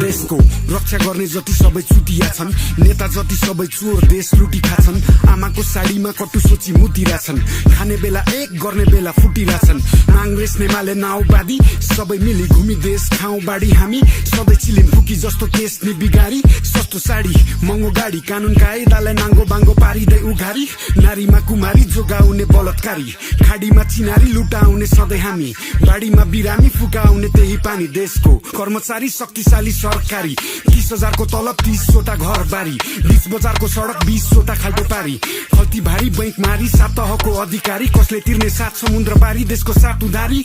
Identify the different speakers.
Speaker 1: देशको रक्षा गर्ने जति सबै चुतिया छन्, नेता जति सबै चोर देश लुटी खाछन्। आमाको साडीमा कटु सोची मुतिरा छन्, खाने बेला एक गर्ने बेला फुटिरा छन्। कांग्रेस नेमाले नाउबादी सबै मिली घुमी देश खाउँ बाडी हामी, सधैँ चिलिम फुकी जस्तो केस नि बिगारी। सस्तो साडी महँगो गाडी कानुन कायदालाई नाङ्गो बाङ्गो पारिँदै उघारी। नारीमा कुमारी जोगाउने बलात्कारी, खाडीमा चिनारी लुटाउने सधैँ हामी, बाडीमा बिरामी फुकाउने त्यही पानी। देशको कर्मचारी शक्तिशाली सरकारी, 30,000 को तलब 30 वटा घर बारी, 20 बजारको सडक 20 वटा खाल्टो पारी। खल्ती भारी बैंक मारी 7 तहको अधिकारी, कसले तिर्ने 7 समुद्र पारी देशको 7 उधारी।